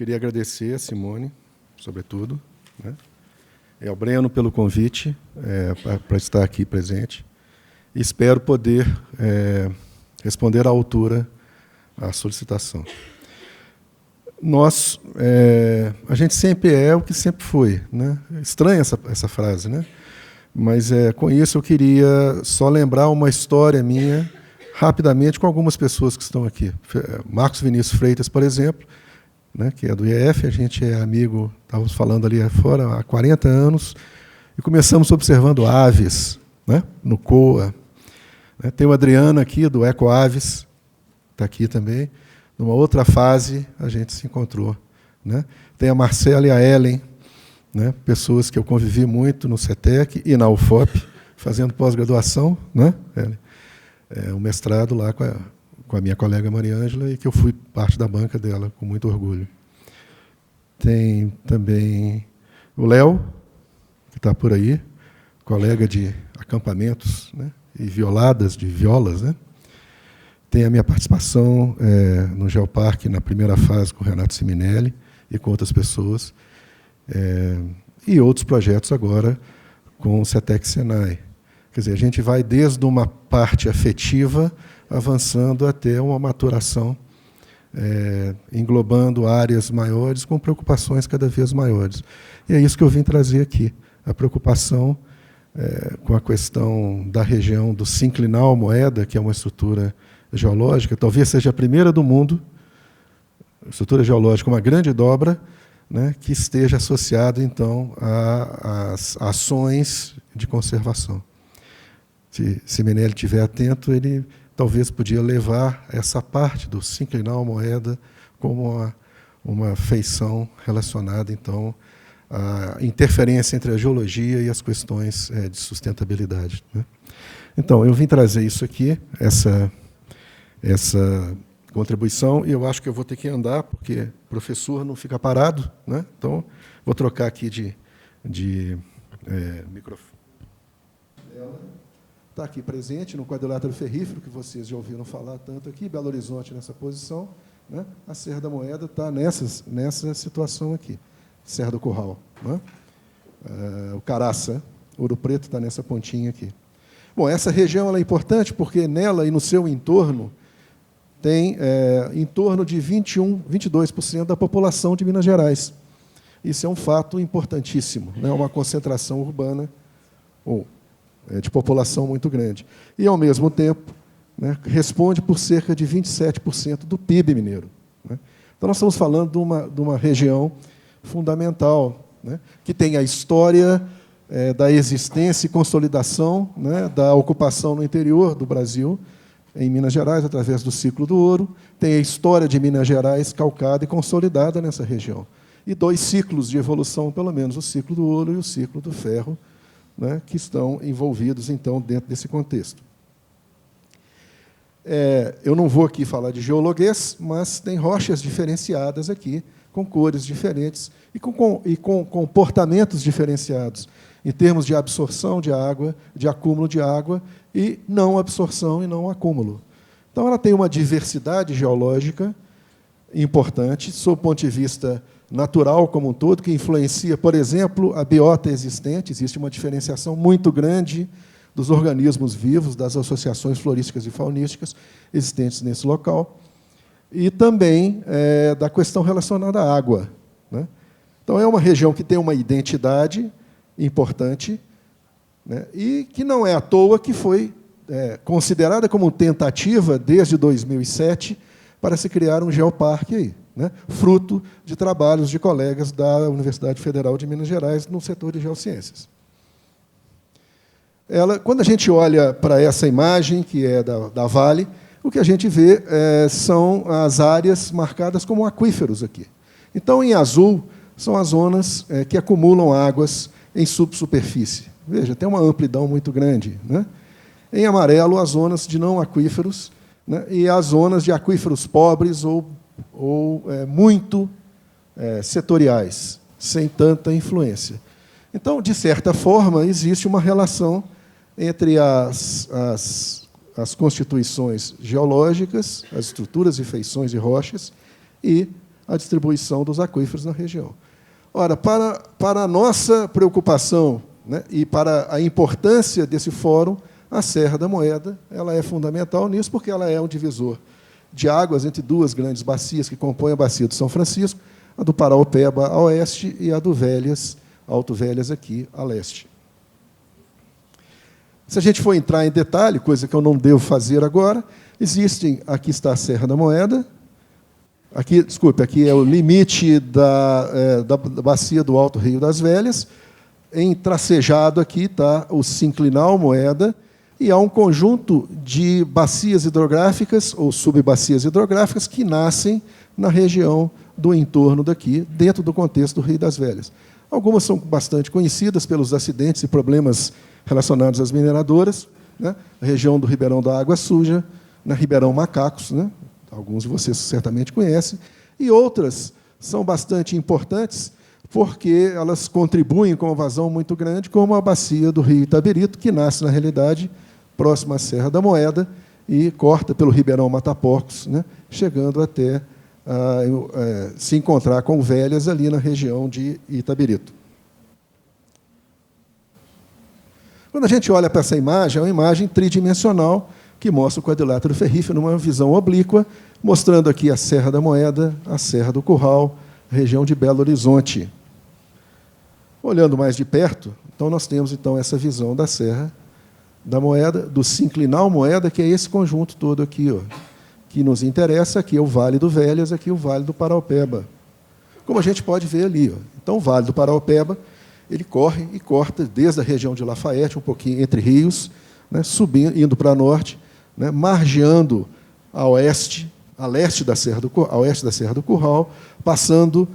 queria agradecer a Simone, sobretudo, né, e ao Breno pelo convite para estar aqui presente. E espero poder responder à altura à solicitação. A gente sempre é o que sempre foi, né? Estranha essa frase, né? Mas com isso eu queria só lembrar uma história minha, rapidamente, com algumas pessoas que estão aqui. Marcos Vinícius Freitas, por exemplo, né, que é do IEF, a gente é amigo, estávamos falando ali fora há 40 anos, e começamos observando aves, né, no COA. Tem o Adriano aqui, do Ecoaves, está aqui também. Numa outra fase, a gente se encontrou, né? Tem a Marcela e a Ellen, né, pessoas que eu convivi muito no CETEC e na UFOP, fazendo pós-graduação, né, um mestrado lá com a minha colega Mariângela, e que eu fui parte da banca dela, com muito orgulho. Tem também o Léo, que está por aí, colega de acampamentos, né, e violadas de violas, né? Tem a minha participação no Geoparque, na primeira fase, com o Renato Siminelli e com outras pessoas, e outros projetos agora com o CETEC Senai. Quer dizer, a gente vai desde uma parte afetiva, avançando até uma maturação, englobando áreas maiores, com preocupações cada vez maiores. E é isso que eu vim trazer aqui, a preocupação com a questão da região do sinclinal Moeda, que é uma estrutura geológica, talvez seja a primeira do mundo, estrutura geológica, uma grande dobra, né, que esteja associada, então, às ações de conservação. Se Siminelli estiver atento, ele talvez podia levar essa parte do sinclinal Moeda como uma feição relacionada, então, à interferência entre a geologia e as questões de sustentabilidade, né? Então, eu vim trazer isso aqui, essa contribuição, e eu acho que eu vou ter que andar, porque o professor não fica parado, né? Então, vou trocar aqui de microfone. Está aqui presente no quadrilátero ferrífero, que vocês já ouviram falar tanto aqui, Belo Horizonte nessa posição, né? A Serra da Moeda está nessa situação aqui, Serra do Curral, né? O Caraça, Ouro Preto, está nessa pontinha aqui. Bom, essa região ela é importante porque nela e no seu entorno tem em torno de 22% da população de Minas Gerais. Isso é um fato importantíssimo, né? Uma concentração urbana de população muito grande. E, ao mesmo tempo, né, responde por cerca de 27% do PIB mineiro, né? Então, nós estamos falando de uma região fundamental, né, que tem a história da existência e consolidação, né, da ocupação no interior do Brasil, em Minas Gerais, através do ciclo do ouro, tem a história de Minas Gerais calcada e consolidada nessa região. E 2 ciclos de evolução, pelo menos, o ciclo do ouro e o ciclo do ferro, né, que estão envolvidos, então, dentro desse contexto. Eu não vou aqui falar de geologuês, mas tem rochas diferenciadas aqui, com cores diferentes e com comportamentos diferenciados, em termos de absorção de água, de acúmulo de água, e não absorção e não acúmulo. Então, ela tem uma diversidade geológica importante, sob o ponto de vista natural como um todo, que influencia, por exemplo, a biota existente. Existe uma diferenciação muito grande dos organismos vivos, das associações florísticas e faunísticas existentes nesse local, e também da questão relacionada à água, né? Então, é uma região que tem uma identidade importante, né, e que não é à toa que foi considerada como tentativa, desde 2007, para se criar um geoparque aí, né, fruto de trabalhos de colegas da Universidade Federal de Minas Gerais no setor de geociências. Quando a gente olha para essa imagem, que é da Vale, o que a gente vê são as áreas marcadas como aquíferos aqui. Então, em azul, são as zonas que acumulam águas em subsuperfície. Veja, tem uma amplidão muito grande, né? Em amarelo, as zonas de não aquíferos, né, e as zonas de aquíferos pobres ou muito setoriais, sem tanta influência. Então, de certa forma, existe uma relação entre as constituições geológicas, as estruturas e feições de rochas, e a distribuição dos aquíferos na região. Ora, para a nossa preocupação, né, e para a importância desse fórum, a Serra da Moeda ela é fundamental nisso, porque ela é um divisor de águas entre duas grandes bacias que compõem a bacia do São Francisco, a do Paraopeba a oeste e a do Velhas, Alto Velhas aqui a leste. Se a gente for entrar em detalhe, coisa que eu não devo fazer agora, aqui está a Serra da Moeda, aqui é o limite da bacia do Alto Rio das Velhas, tracejado aqui está o sinclinal Moeda, e há um conjunto de bacias hidrográficas ou subbacias hidrográficas que nascem na região do entorno daqui, dentro do contexto do Rio das Velhas. Algumas são bastante conhecidas pelos acidentes e problemas relacionados às mineradoras, né? A região do Ribeirão da Água Suja, na Ribeirão Macacos, né? Alguns de vocês certamente conhecem, e outras são bastante importantes porque elas contribuem com uma vazão muito grande, como a bacia do Rio Itabirito, que nasce, na realidade, próxima à Serra da Moeda e corta pelo Ribeirão Mataporcos, né? Chegando até se encontrar com Velhas ali na região de Itabirito. Quando a gente olha para essa imagem, é uma imagem tridimensional que mostra o quadrilátero ferrífero numa visão oblíqua, mostrando aqui a Serra da Moeda, a Serra do Curral, a região de Belo Horizonte. Olhando mais de perto, então nós temos então essa visão da Serra da Moeda, do sinclinal Moeda, que é esse conjunto todo aqui, ó, que nos interessa. Aqui é o Vale do Velhas, aqui é o Vale do Paraopeba. Como a gente pode ver ali, ó. Então, o Vale do Paraopeba, ele corre e corta desde a região de Lafayette, um pouquinho entre rios, né, subindo, indo para norte, né, margeando a oeste, a leste da Serra do Curral, passando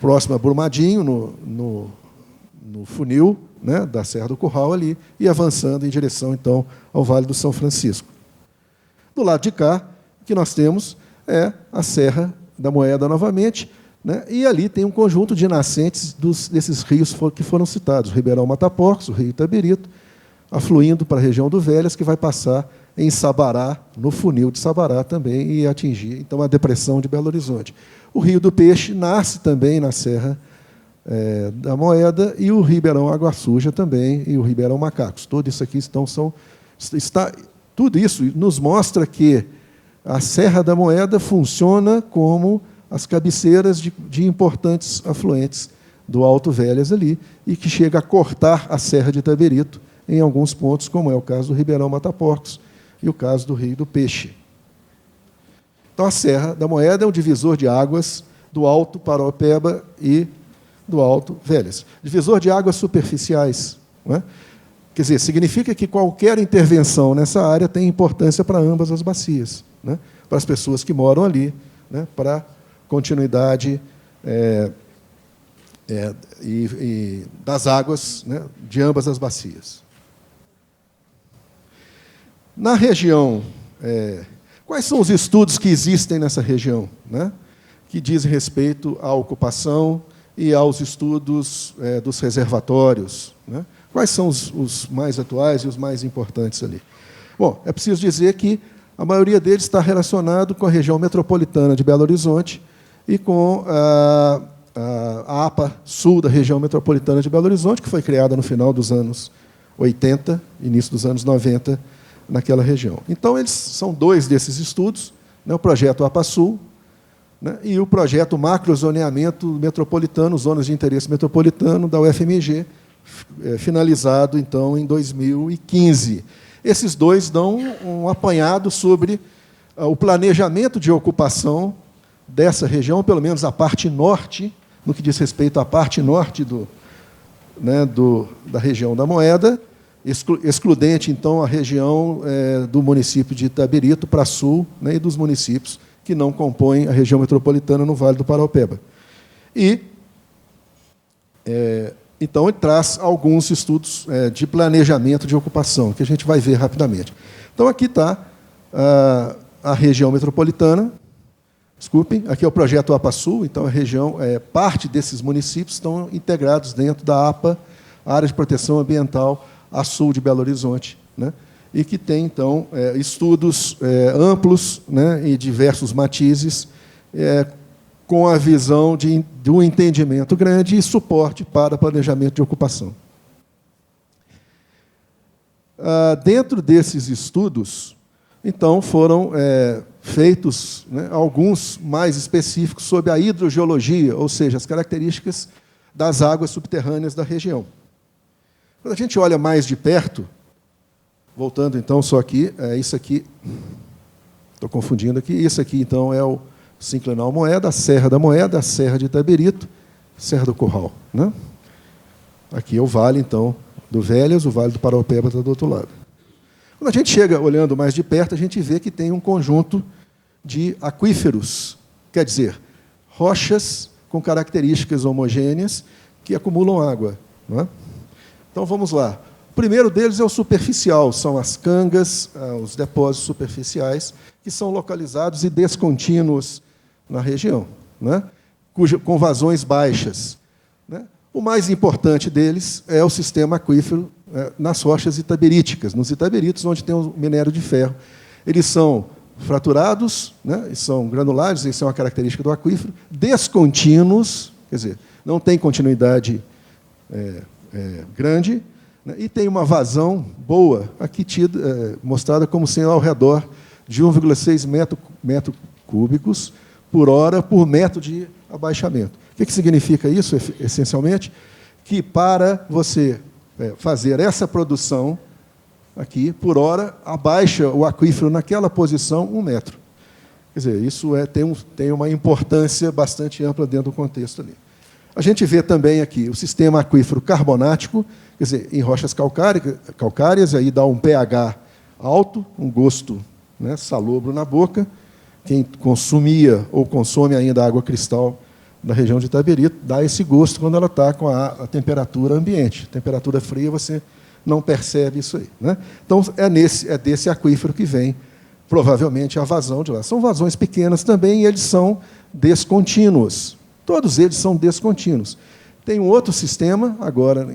próximo a Brumadinho, no funil, né, da Serra do Curral ali, e avançando em direção, então, ao Vale do São Francisco. Do lado de cá, o que nós temos é a Serra da Moeda novamente, né, e ali tem um conjunto de nascentes desses rios que foram citados, o Ribeirão Mataporcos, o Rio Itabirito, afluindo para a região do Velhas, que vai passar em Sabará, no funil de Sabará também, e atingir, então, a depressão de Belo Horizonte. O Rio do Peixe nasce também na Serra da Moeda, e o Ribeirão Água Suja também, e o Ribeirão Macacos. Tudo isso aqui tudo isso nos mostra que a Serra da Moeda funciona como as cabeceiras de importantes afluentes do Alto Velhas ali, e que chega a cortar a Serra de Itabirito em alguns pontos, como é o caso do Ribeirão Mataporcos e o caso do Rio do Peixe. Então, a Serra da Moeda é um divisor de águas do Alto Paraopeba e do Alto Velhas. Divisor de águas superficiais, não é? Quer dizer, significa que qualquer intervenção nessa área tem importância para ambas as bacias, né? Para as pessoas que moram ali, né? Para a continuidade das águas, né? De ambas as bacias. Na região, quais são os estudos que existem nessa região, né? Que dizem respeito à ocupação e aos estudos dos reservatórios, né? Quais são os mais atuais e os mais importantes ali? Bom, é preciso dizer que a maioria deles está relacionado com a região metropolitana de Belo Horizonte e com a APA Sul da região metropolitana de Belo Horizonte, que foi criada no final dos anos 80, início dos anos 90, naquela região. Então, eles são dois desses estudos, né, o projeto APA Sul, né, e o projeto Macrozoneamento Metropolitano, Zonas de Interesse Metropolitano, da UFMG, finalizado, então, em 2015. Esses dois dão um apanhado sobre o planejamento de ocupação dessa região, pelo menos a parte norte, no que diz respeito à parte norte da região da Moeda, excludente, então, a região do município de Itabirito para sul, né, e dos municípios que não compõem a região metropolitana no Vale do Paraopeba. E, então, ele traz alguns estudos de planejamento de ocupação, que a gente vai ver rapidamente. Então, aqui está a região metropolitana. Desculpem, aqui é o projeto APA Sul, então a região, parte desses municípios estão integrados dentro da APA, Área de Proteção Ambiental, a sul de Belo Horizonte, né? E que tem, então, estudos amplos, né, e diversos matizes, com a visão de um entendimento grande e suporte para planejamento de ocupação. Dentro desses estudos, então, foram feitos, né, alguns mais específicos sobre a hidrogeologia, ou seja, as características das águas subterrâneas da região. Quando a gente olha mais de perto, voltando então só aqui, isso aqui, estou confundindo aqui, isso aqui então é o Sinclinal Moeda, a Serra da Moeda, a Serra de Itaberito, Serra do Curral, né? Aqui é o vale, então, do Velhas, o Vale do Paraupeba está do outro lado. Quando a gente chega olhando mais de perto, a gente vê que tem um conjunto de aquíferos, quer dizer, rochas com características homogêneas que acumulam água, não é? Então, vamos lá. O primeiro deles é o superficial, são as cangas, os depósitos superficiais, que são localizados e descontínuos na região, né? Com vazões baixas, né? O mais importante deles é o sistema aquífero nas rochas itaberíticas, nos itaberitos, onde tem o minério de ferro. Eles são fraturados, né? Eles são granulares, isso é uma característica do aquífero, descontínuos, quer dizer, não tem continuidade grande, né? E tem uma vazão boa, aqui mostrada como sendo ao redor de 1,6 metros cúbicos por hora por metro de abaixamento. O que significa isso, essencialmente? Que para você fazer essa produção aqui, por hora, abaixa o aquífero naquela posição 1 metro. Quer dizer, isso tem uma importância bastante ampla dentro do contexto ali. A gente vê também aqui o sistema aquífero carbonático, quer dizer, em rochas calcárias, aí dá um pH alto, um gosto, né, salobro na boca. Quem consumia ou consome ainda água cristal da região de Itaberito dá esse gosto quando ela está com a temperatura ambiente. Temperatura fria, você não percebe isso aí, né? Então, é desse aquífero que vem, provavelmente, a vazão de lá. São vazões pequenas também e eles são descontínuos. Todos eles são descontínuos. Tem um outro sistema, agora,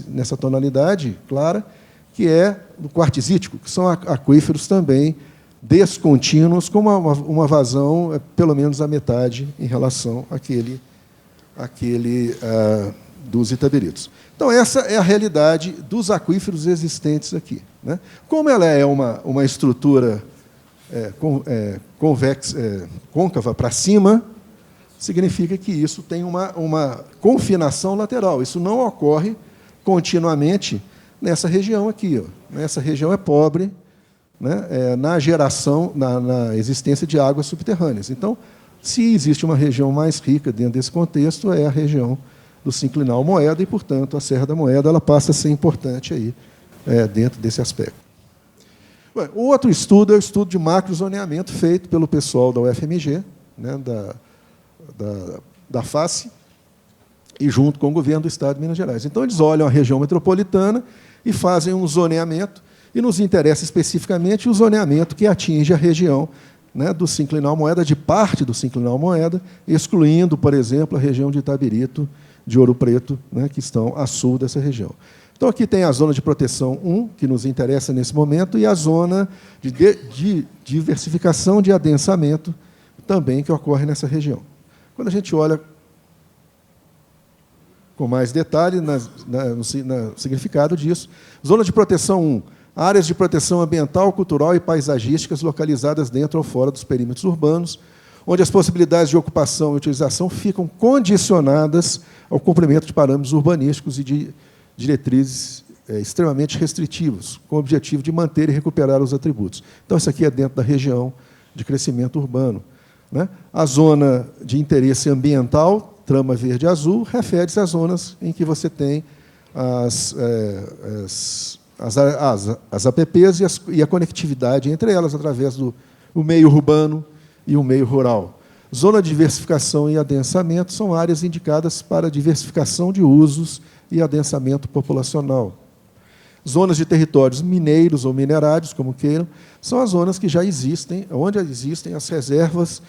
nessa tonalidade clara, que é do quartzítico, que são aquíferos também descontínuos, com uma vazão pelo menos a metade em relação àquele dos itaberitos. Então, essa é a realidade dos aquíferos existentes aqui, né? Como ela é uma estrutura côncava para cima, significa que isso tem uma confinação lateral. Isso não ocorre continuamente nessa região aqui, ó. Essa região é pobre, né, na geração, na existência de águas subterrâneas. Então, se existe uma região mais rica dentro desse contexto, é a região do Sinclinal Moeda e, portanto, a Serra da Moeda ela passa a ser importante aí, dentro desse aspecto. Bom, o outro estudo é o estudo de macrozoneamento feito pelo pessoal da UFMG, né, da FACE, e junto com o governo do Estado de Minas Gerais. Então, eles olham a região metropolitana e fazem um zoneamento, e nos interessa especificamente o zoneamento que atinge a região, né, do Sinclinal Moeda, de parte do Sinclinal Moeda, excluindo, por exemplo, a região de Itaberito, de Ouro Preto, né, que estão a sul dessa região. Então, aqui tem a zona de proteção 1, que nos interessa nesse momento, e a zona de diversificação de adensamento, também, que ocorre nessa região. Quando a gente olha com mais detalhe no significado disso, zona de proteção 1, áreas de proteção ambiental, cultural e paisagísticas localizadas dentro ou fora dos perímetros urbanos, onde as possibilidades de ocupação e utilização ficam condicionadas ao cumprimento de parâmetros urbanísticos e de diretrizes extremamente restritivos, com o objetivo de manter e recuperar os atributos. Então, isso aqui é dentro da região de crescimento urbano, né? A zona de interesse ambiental, trama verde e azul, refere-se às zonas em que você tem as APPs e a conectividade entre elas através do meio urbano e o meio rural. Zona de diversificação e adensamento são áreas indicadas para diversificação de usos e adensamento populacional. Zonas de territórios mineiros ou minerários, como queiram, são as zonas que já existem, onde existem as reservas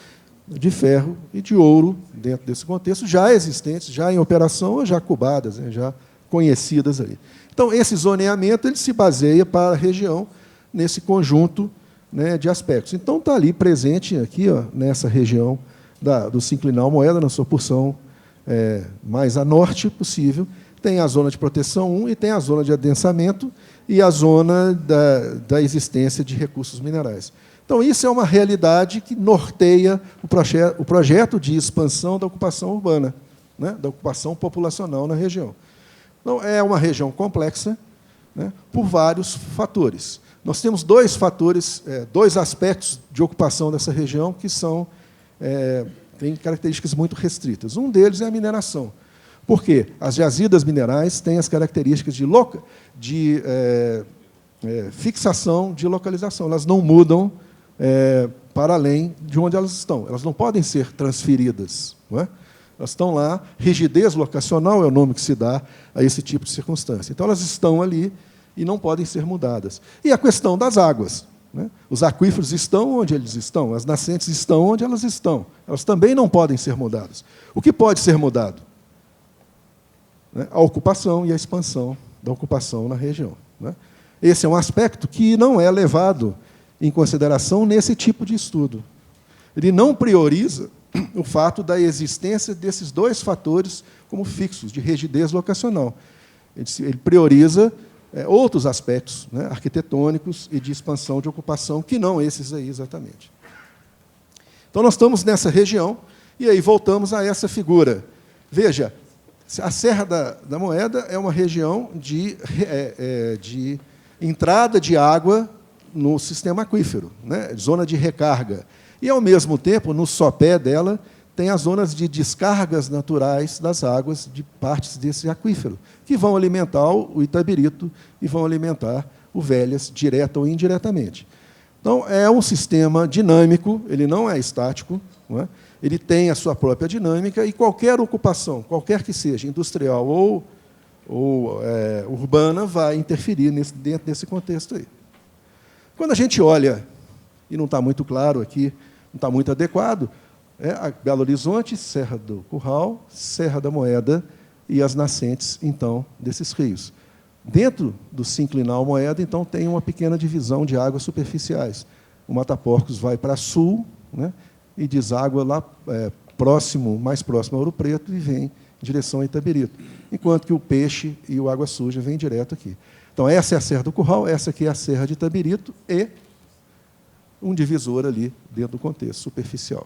de ferro e de ouro, dentro desse contexto, já existentes, já em operação ou já cubadas, né, já conhecidas ali. Então, esse zoneamento ele se baseia para a região nesse conjunto, né, de aspectos. Então, está ali presente, aqui, ó, nessa região do sinclinal Moeda, na sua porção mais a norte possível. Tem a zona de proteção 1 e tem a zona de adensamento e a zona da existência de recursos minerais. Então, isso é uma realidade que norteia o projeto de expansão da ocupação urbana, né, da ocupação populacional na região. Então, é uma região complexa, né, por vários fatores. Nós temos dois fatores, dois aspectos de ocupação dessa região que têm características muito restritas. Um deles é a mineração. Por quê? As jazidas minerais têm as características de fixação de localização. Elas não mudam para além de onde elas estão. Elas não podem ser transferidas. Não é? Elas estão lá. Rigidez locacional é o nome que se dá a esse tipo de circunstância. Então, elas estão ali e não podem ser mudadas. E a questão das águas. Né? Os aquíferos estão onde eles estão, as nascentes estão onde elas estão. Elas também não podem ser mudadas. O que pode ser mudado? A ocupação e a expansão da ocupação na região. Né? Esse é um aspecto que não é levado em consideração nesse tipo de estudo. Ele não prioriza o fato da existência desses dois fatores como fixos, de rigidez locacional. Ele prioriza outros aspectos, né, arquitetônicos e de expansão de ocupação, que não esses aí exatamente. Então, nós estamos nessa região, e aí voltamos a essa figura. Veja, a Serra da Moeda é uma região de entrada de água no sistema aquífero, né? Zona de recarga. E, ao mesmo tempo, no sopé dela, tem as zonas de descargas naturais das águas de partes desse aquífero, que vão alimentar o Itabirito e vão alimentar o Velhas, direta ou indiretamente. Então, é um sistema dinâmico, ele não é estático, não é? Ele tem a sua própria dinâmica e qualquer ocupação, qualquer que seja, industrial ou urbana, vai interferir dentro desse contexto aí. Quando a gente olha, e não está muito claro aqui, não está muito adequado, Belo Horizonte, Serra do Curral, Serra da Moeda e as nascentes, então, desses rios. Dentro do sinclinal Moeda, então, tem uma pequena divisão de águas superficiais. O Mata Porcos vai para sul, né, e deságua lá mais próximo a Ouro Preto e vem em direção a Itabirito, enquanto que o Peixe e o Água Suja vêm direto aqui. Então, essa é a Serra do Curral, essa aqui é a Serra de Itabirito e um divisor ali dentro do contexto superficial.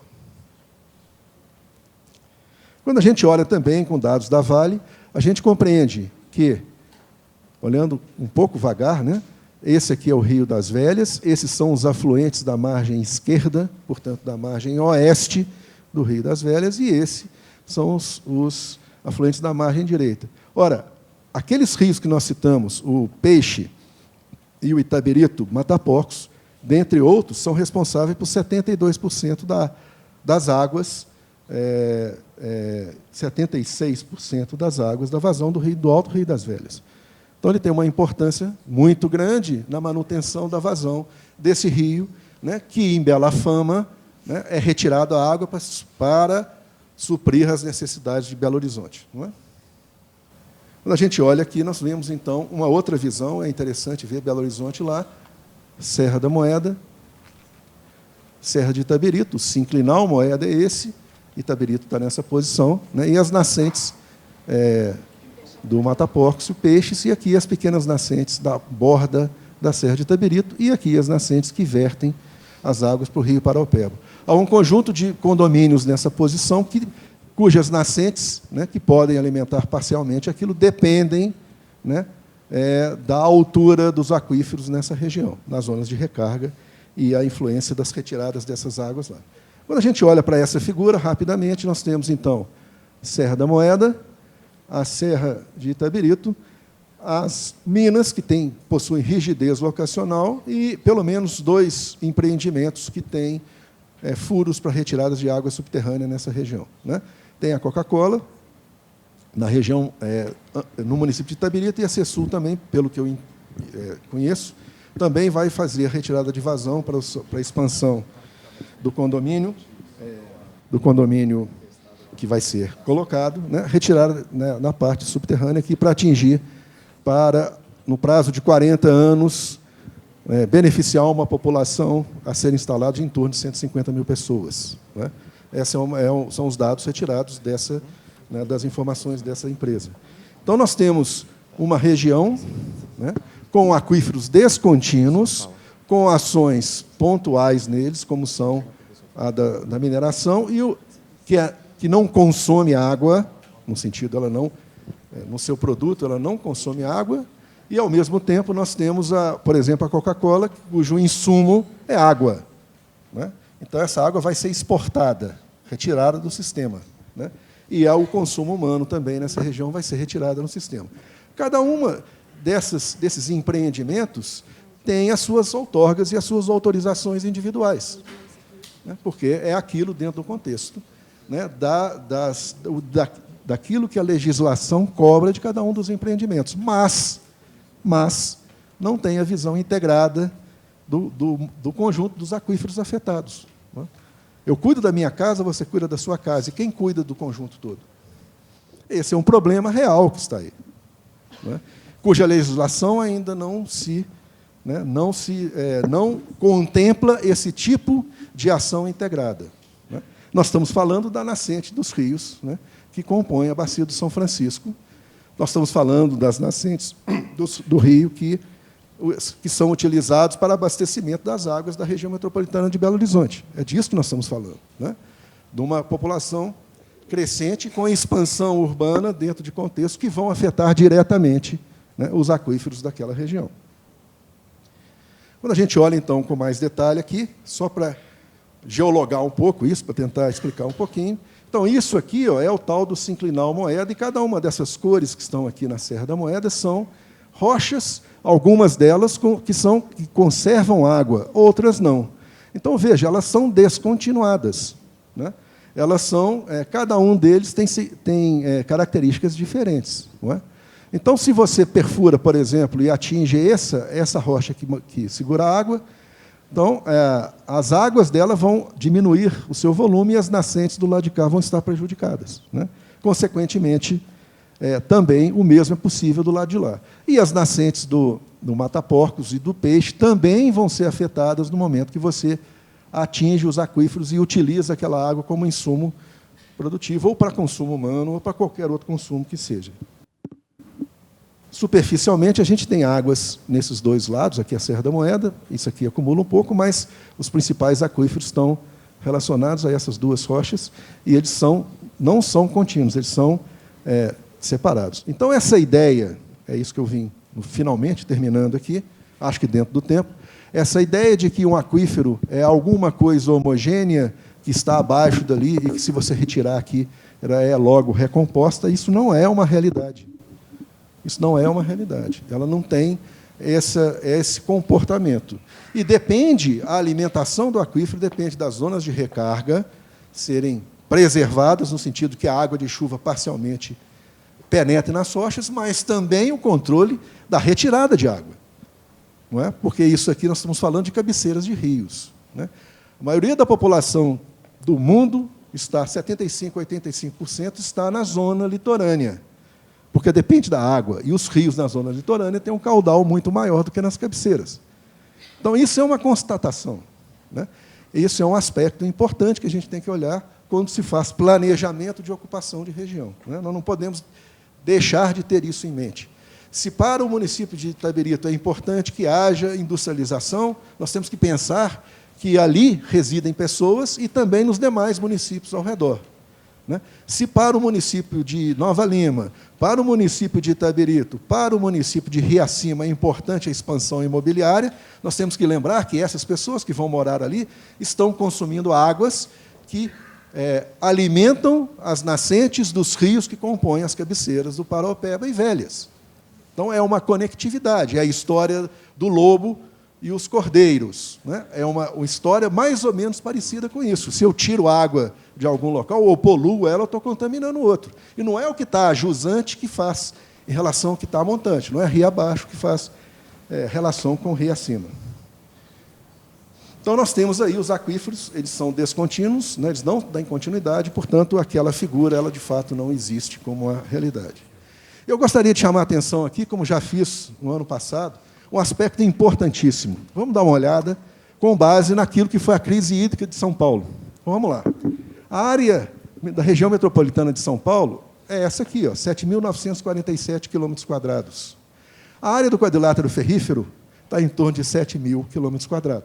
Quando a gente olha também com dados da Vale, a gente compreende que, olhando um pouco vagar, né, esse aqui é o Rio das Velhas, esses são os afluentes da margem esquerda, portanto, da margem oeste do Rio das Velhas, e esses são os afluentes da margem direita. Ora, aqueles rios que nós citamos, o Peixe e o Itabirito, Mata Porcos, dentre outros, são responsáveis por 72% das águas, 76% das águas da vazão do Alto Rio das Velhas. Então, ele tem uma importância muito grande na manutenção da vazão desse rio, né, que, em Bela Fama, né, é retirada a água para suprir as necessidades de Belo Horizonte. Não é? Quando a gente olha aqui, nós vemos, então, uma outra visão. É interessante ver Belo Horizonte lá, Serra da Moeda, Serra de Itabirito, o sinclinal Moeda é esse, Itabirito está nessa posição, né, e as nascentes do Mata Porcos, o Peixes, e aqui as pequenas nascentes da borda da Serra de Itabirito, e aqui as nascentes que vertem as águas para o Rio Paraupeba. Há um conjunto de condomínios nessa posição, cujas nascentes, né, que podem alimentar parcialmente aquilo, dependem, né, da altura dos aquíferos nessa região, nas zonas de recarga, e a influência das retiradas dessas águas lá. Quando a gente olha para essa figura, rapidamente, nós temos, então, Serra da Moeda, a Serra de Itabirito, as minas, que possuem rigidez locacional, e pelo menos 2 empreendimentos que têm furos para retiradas de água subterrânea nessa região. Né? Tem a Coca-Cola, na região, no município de Itabirito, e a CESUL também, pelo que eu conheço, também vai fazer a retirada de vazão para a expansão do condomínio que vai ser colocado, né, retirada, né, na parte subterrânea aqui para atingir, no prazo de 40 anos, beneficiar uma população a ser instalada de em torno de 150 mil pessoas. Né? São os dados retirados né, das informações dessa empresa. Então, nós temos uma região, né, com aquíferos descontínuos, com ações pontuais neles, como são a da mineração, e que não consome água, no sentido, no seu produto, ela não consome água, e, ao mesmo tempo, nós temos, por exemplo, a Coca-Cola, cujo insumo é água, né? Então, essa água vai ser exportada, retirada do sistema, né? E o consumo humano também nessa região vai ser retirada no sistema. Cada uma desses empreendimentos tem as suas outorgas e as suas autorizações individuais, né? Porque é aquilo dentro do contexto, né, daquilo que a legislação cobra de cada um dos empreendimentos. Mas não tem a visão integrada do conjunto dos aquíferos afetados, né? Eu cuido da minha casa, você cuida da sua casa. E quem cuida do conjunto todo? Esse é um problema real que está aí, né, cuja legislação ainda não contempla esse tipo de ação integrada, né? Nós estamos falando da nascente dos rios, né, que compõem a bacia do São Francisco. Nós estamos falando das nascentes do rio que são utilizados para abastecimento das águas da região metropolitana de Belo Horizonte. É disso que nós estamos falando, né? De uma população crescente com expansão urbana dentro de contextos que vão afetar diretamente, né, os aquíferos daquela região. Quando a gente olha, então, com mais detalhe aqui, só para geologar um pouco isso, para tentar explicar um pouquinho. Então, isso aqui, é o tal do sinclinal moeda, e cada uma dessas cores que estão aqui na Serra da Moeda são rochas, algumas delas que conservam água, outras não. Então, veja, elas são descontinuadas, né? Elas são, cada um deles tem características diferentes, não é? Então, se você perfura, por exemplo, e atinge essa rocha que segura a água, então, as águas dela vão diminuir o seu volume e as nascentes do lado de cá vão estar prejudicadas, né? Consequentemente, também o mesmo é possível do lado de lá. E as nascentes do mata-porcos e do peixe também vão ser afetadas no momento que você atinge os aquíferos e utiliza aquela água como insumo produtivo, ou para consumo humano, ou para qualquer outro consumo que seja. Superficialmente, a gente tem águas nesses dois lados, aqui a Serra da Moeda, isso aqui acumula um pouco, mas os principais aquíferos estão relacionados a essas duas rochas, e eles não são contínuos, eles são separados. Então, essa ideia, é isso que eu vim, finalmente, terminando aqui, acho que dentro do tempo, essa ideia de que um aquífero é alguma coisa homogênea que está abaixo dali e que, se você retirar aqui, ela é logo recomposta, isso não é uma realidade. Isso não é uma realidade. Ela não tem esse comportamento. E a alimentação do aquífero depende das zonas de recarga serem preservadas, no sentido que a água de chuva parcialmente penetre nas rochas, mas também o controle da retirada de água. Não é? Porque isso aqui nós estamos falando de cabeceiras de rios, né? A maioria da população do mundo, 75% a 85%, está na zona litorânea, porque depende da água, e os rios na zona litorânea têm um caudal muito maior do que nas cabeceiras. Então, isso é uma constatação, né? Isso é um aspecto importante que a gente tem que olhar quando se faz planejamento de ocupação de região, né? Nós não podemos deixar de ter isso em mente. Se para o município de Itabirito é importante que haja industrialização, nós temos que pensar que ali residem pessoas e também nos demais municípios ao redor, né? Se para o município de Nova Lima, para o município de Itabirito, para o município de Riacima é importante a expansão imobiliária, nós temos que lembrar que essas pessoas que vão morar ali estão consumindo águas que alimentam as nascentes dos rios que compõem as cabeceiras do Paraopeba e Velhas. Então, é uma conectividade, é a história do lobo e os cordeiros, né? É uma história mais ou menos parecida com isso. Se eu tiro água de algum local ou poluo ela, eu estou contaminando o outro. E não é o que está jusante que faz em relação ao que está montante, não é rio abaixo que faz relação com o rio acima. Então, nós temos aí os aquíferos, eles são descontínuos, né? Eles não têm continuidade, portanto, aquela figura, ela, de fato, não existe como a realidade. Eu gostaria de chamar a atenção aqui, como já fiz no ano passado, um aspecto importantíssimo. Vamos dar uma olhada com base naquilo que foi a crise hídrica de São Paulo. Então, vamos lá. A área da região metropolitana de São Paulo é essa aqui, 7.947 km². A área do quadrilátero ferrífero está em torno de 7.000 km².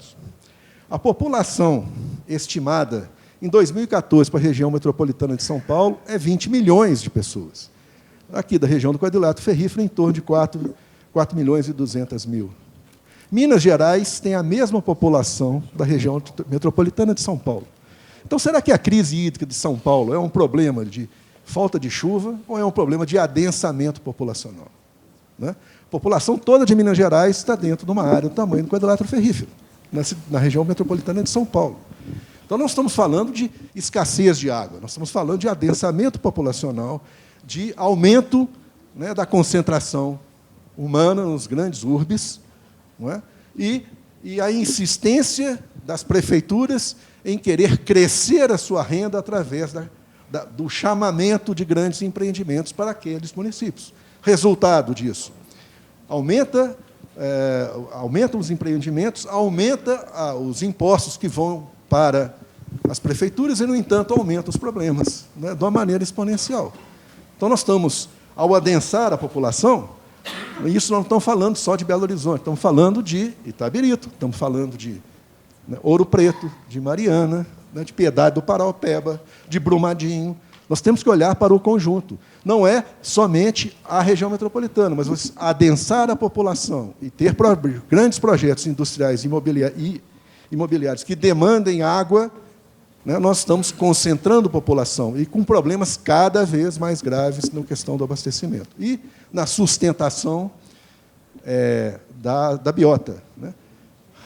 A população estimada em 2014 para a região metropolitana de São Paulo é 20 milhões de pessoas. Aqui da região do quadrilátero ferrífero, em torno de 4.200.000. Minas Gerais tem a mesma população da região metropolitana de São Paulo. Então, será que a crise hídrica de São Paulo é um problema de falta de chuva ou é um problema de adensamento populacional? Né? A população toda de Minas Gerais está dentro de uma área do tamanho do quadrilátero ferrífero, na região metropolitana de São Paulo. Então, não estamos falando de escassez de água, nós estamos falando de adensamento populacional, de aumento, né, da concentração humana nos grandes urbes, não é? E a insistência das prefeituras em querer crescer a sua renda através do chamamento de grandes empreendimentos para aqueles municípios. Resultado disso, aumentam os empreendimentos, aumenta os impostos que vão para as prefeituras e, no entanto, aumentam os problemas, né, de uma maneira exponencial. Então, nós estamos, ao adensar a população, isso não estamos falando só de Belo Horizonte, estamos falando de Itabirito, estamos falando de, né, Ouro Preto, de Mariana, né, de Piedade do Paraupeba, de Brumadinho. Nós temos que olhar para o conjunto. Não é somente a região metropolitana, mas adensar a população e ter grandes projetos industriais e imobiliários que demandem água, né, nós estamos concentrando a população e com problemas cada vez mais graves na questão do abastecimento. E na sustentação da biota. Né?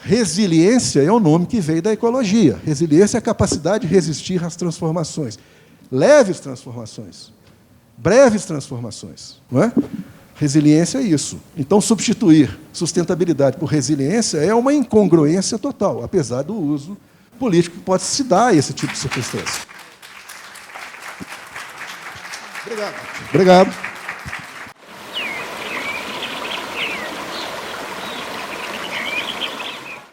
Resiliência é o nome que veio da ecologia. Resiliência é a capacidade de resistir às transformações. Leves transformações, breves transformações. Não é? Resiliência é isso. Então, substituir sustentabilidade por resiliência é uma incongruência total, apesar do uso político que pode se dar a esse tipo de circunstância. Obrigado. Obrigado.